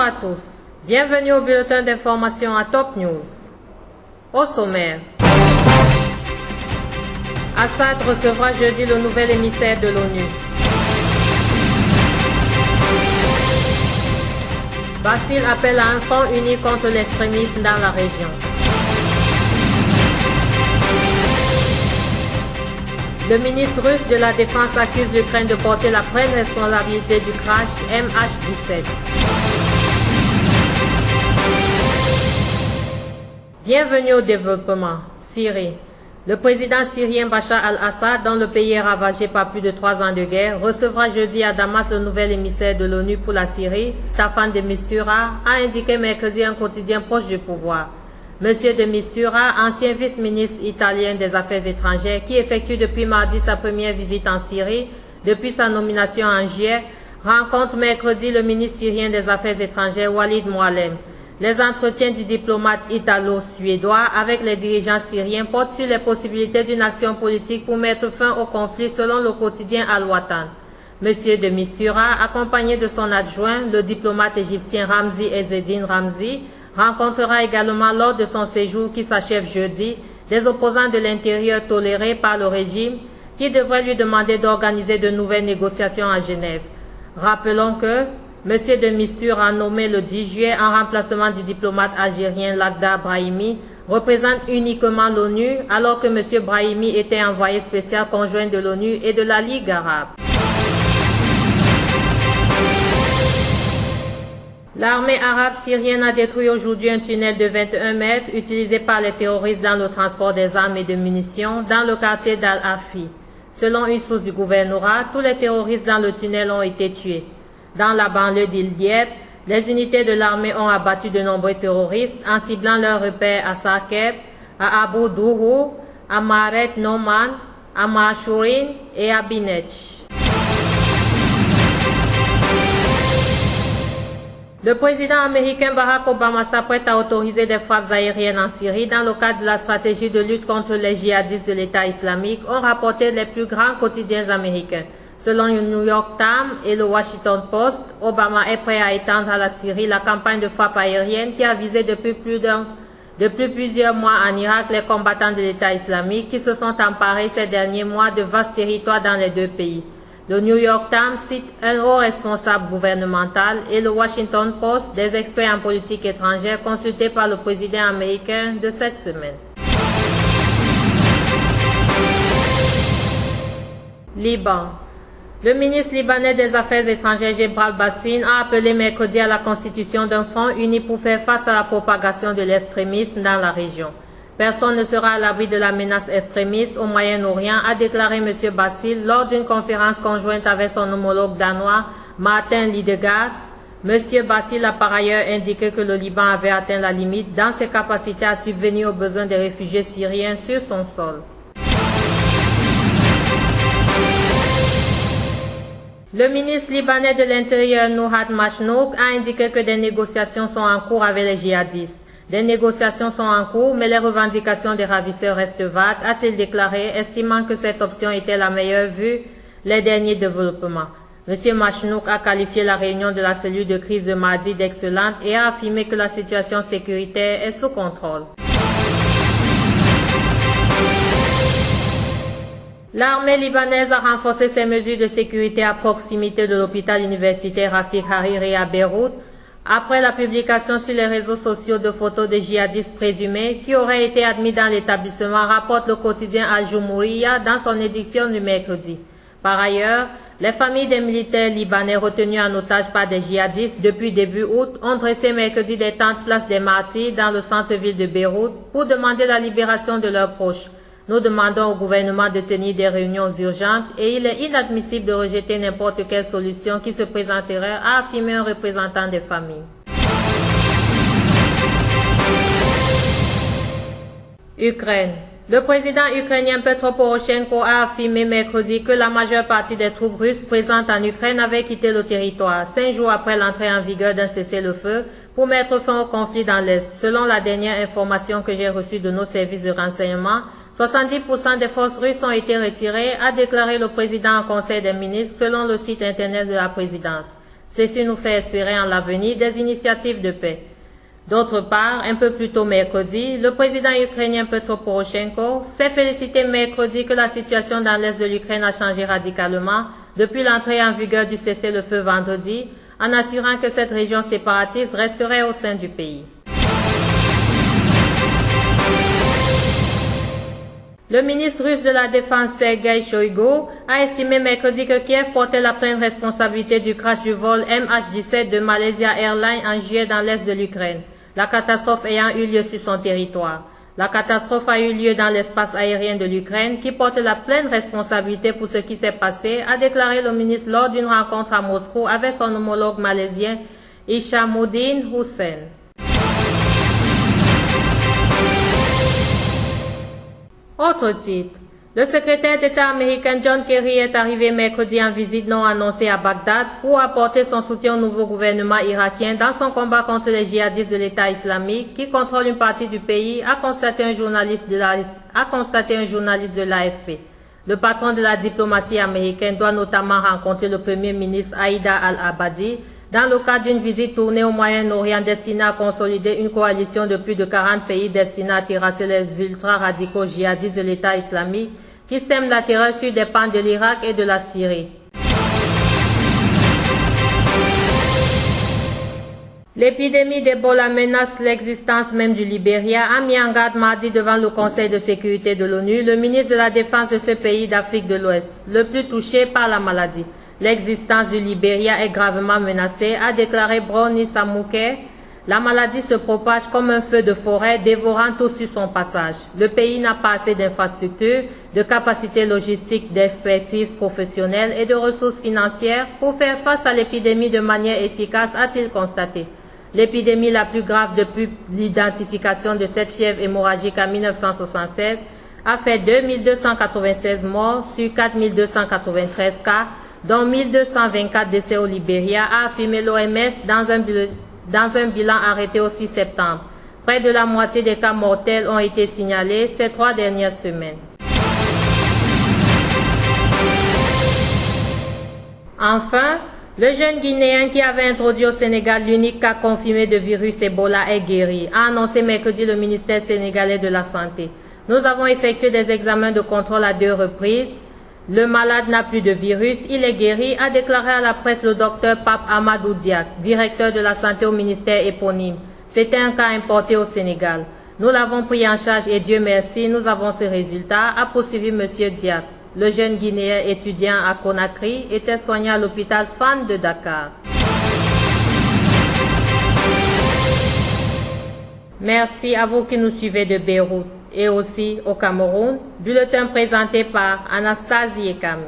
à tous. Bienvenue au bulletin d'information à Top News. Au sommaire. Assad recevra jeudi le nouvel émissaire de l'ONU. Basile appelle à un front uni contre l'extrémisme dans la région. Le ministre russe de la Défense accuse l'Ukraine de porter la pleine responsabilité du crash MH17. Bienvenue au développement. Syrie. Le président syrien Bachar al-Assad, dont le pays est ravagé par plus de 3 ans de guerre, recevra jeudi à Damas le nouvel émissaire de l'ONU pour la Syrie, Staffan de Mistura, a indiqué mercredi un quotidien proche du pouvoir. Monsieur de Mistura, ancien vice-ministre italien des Affaires étrangères, qui effectue depuis mardi sa première visite en Syrie, depuis sa nomination en juillet, rencontre mercredi le ministre syrien des Affaires étrangères Walid Muallem. Les entretiens du diplomate italo-suédois avec les dirigeants syriens portent sur les possibilités d'une action politique pour mettre fin au conflit selon le quotidien Al-Watan. Monsieur de Mistura, accompagné de son adjoint, le diplomate égyptien Ramzi Ezzedine Ramzi, rencontrera également lors de son séjour qui s'achève jeudi des opposants de l'intérieur tolérés par le régime qui devraient lui demander d'organiser de nouvelles négociations à Genève. Rappelons que M. de Mistura, nommé le 10 juillet en remplacement du diplomate algérien Lakhdar Brahimi, représente uniquement l'ONU alors que M. Brahimi était envoyé spécial conjoint de l'ONU et de la Ligue arabe. L'armée arabe syrienne a détruit aujourd'hui un tunnel de 21 mètres utilisé par les terroristes dans le transport des armes et de munitions dans le quartier d'Al-Afi. Selon une source du gouvernorat, tous les terroristes dans le tunnel ont été tués. Dans la banlieue d'Il-Dieb, les unités de l'armée ont abattu de nombreux terroristes en ciblant leurs repères à Sarkeb, à Abu Douhou, à Maret Noman, à Mashourin et à Binech. Le président américain Barack Obama s'apprête à autoriser des frappes aériennes en Syrie dans le cadre de la stratégie de lutte contre les djihadistes de l'État islamique, ont rapporté les plus grands quotidiens américains. Selon le New York Times et le Washington Post, Obama est prêt à étendre à la Syrie la campagne de frappe aérienne qui a visé depuis plusieurs mois en Irak les combattants de l'État islamique qui se sont emparés ces derniers mois de vastes territoires dans les deux pays. Le New York Times cite un haut responsable gouvernemental et le Washington Post des experts en politique étrangère consultés par le président américain de cette semaine. Liban. Le ministre libanais des Affaires étrangères Gebral Bassine a appelé mercredi à la constitution d'un front uni pour faire face à la propagation de l'extrémisme dans la région. Personne ne sera à l'abri de la menace extrémiste au Moyen-Orient, a déclaré M. Basile lors d'une conférence conjointe avec son homologue danois Martin Lidegaard. M. Basile a par ailleurs indiqué que le Liban avait atteint la limite dans ses capacités à subvenir aux besoins des réfugiés syriens sur son sol. Le ministre libanais de l'Intérieur Nouhad Machnouk a indiqué que des négociations sont en cours avec les djihadistes. Des négociations sont en cours, mais les revendications des ravisseurs restent vagues, a-t-il déclaré, estimant que cette option était la meilleure vu les derniers développements. M. Machnouk a qualifié la réunion de la cellule de crise de mardi d'excellente et a affirmé que la situation sécuritaire est sous contrôle. L'armée libanaise a renforcé ses mesures de sécurité à proximité de l'hôpital universitaire Rafik Hariri à Beyrouth, après la publication sur les réseaux sociaux de photos de djihadistes présumés qui auraient été admis dans l'établissement, rapporte le quotidien Al-Jumhuriya dans son édition du mercredi. Par ailleurs, les familles des militaires libanais retenus en otage par des djihadistes depuis début août ont dressé mercredi des tentes place des Martyrs dans le centre-ville de Beyrouth pour demander la libération de leurs proches. Nous demandons au gouvernement de tenir des réunions urgentes et il est inadmissible de rejeter n'importe quelle solution qui se présenterait, a affirmé un représentant des familles. Ukraine. Le président ukrainien Petro Poroshenko a affirmé mercredi que la majeure partie des troupes russes présentes en Ukraine avaient quitté le territoire 5 jours après l'entrée en vigueur d'un cessez-le-feu pour mettre fin au conflit dans l'Est. Selon la dernière information que j'ai reçue de nos services de renseignement, 70% des forces russes ont été retirées, a déclaré le président en conseil des ministres selon le site internet de la présidence. Ceci nous fait espérer en l'avenir des initiatives de paix. D'autre part, un peu plus tôt mercredi, le président ukrainien Petro Poroshenko s'est félicité mercredi que la situation dans l'est de l'Ukraine a changé radicalement depuis l'entrée en vigueur du cessez-le-feu vendredi, en assurant que cette région séparatiste resterait au sein du pays. Le ministre russe de la Défense Sergei Shoigu a estimé mercredi que Kiev portait la pleine responsabilité du crash du vol MH17 de Malaysia Airlines en juillet dans l'est de l'Ukraine, la catastrophe ayant eu lieu sur son territoire. La catastrophe a eu lieu dans l'espace aérien de l'Ukraine qui porte la pleine responsabilité pour ce qui s'est passé, a déclaré le ministre lors d'une rencontre à Moscou avec son homologue malaisien Hishamuddin Hussein. Autre titre. Le secrétaire d'État américain John Kerry est arrivé mercredi en visite non annoncée à Bagdad pour apporter son soutien au nouveau gouvernement irakien dans son combat contre les djihadistes de l'État islamique qui contrôle une partie du pays, a constaté un journaliste de l'AFP. Le patron de la diplomatie américaine doit notamment rencontrer le premier ministre Haïdar al-Abadi dans le cadre d'une visite tournée au Moyen-Orient destinée à consolider une coalition de plus de 40 pays destinée à terrasser les ultra-radicaux djihadistes de l'État islamique qui sèment la terreur sur des pans de l'Irak et de la Syrie. L'épidémie d'Ebola menace l'existence même du Libéria, a mis en garde mardi devant le Conseil de sécurité de l'ONU le ministre de la Défense de ce pays d'Afrique de l'Ouest, le plus touché par la maladie. L'existence du Libéria est gravement menacée, a déclaré Brownie Samouke. La maladie se propage comme un feu de forêt, dévorant tout sur son passage. Le pays n'a pas assez d'infrastructures, de capacités logistiques, d'expertise professionnelle et de ressources financières pour faire face à l'épidémie de manière efficace, a-t-il constaté. L'épidémie la plus grave depuis l'identification de cette fièvre hémorragique en 1976 a fait 2296 morts sur 4293 cas, dont 1224 décès au Libéria, a affirmé l'OMS dans un bilan arrêté au 6 septembre. Près de la moitié des cas mortels ont été signalés ces 3 dernières semaines. Enfin, le jeune Guinéen qui avait introduit au Sénégal l'unique cas confirmé de virus Ebola est guéri, a annoncé mercredi le ministère sénégalais de la Santé. Nous avons effectué des examens de contrôle à 2 reprises. Le malade n'a plus de virus, il est guéri, a déclaré à la presse le docteur Pape Amadou Diak, directeur de la santé au ministère éponyme. C'était un cas importé au Sénégal. Nous l'avons pris en charge et Dieu merci, nous avons ce résultat, a poursuivi M. Diak. Le jeune Guinéen étudiant à Conakry était soigné à l'hôpital Fann de Dakar. Merci à vous qui nous suivez de Beyrouth et aussi au Cameroun. Bulletin présenté par Anastasie Ekami.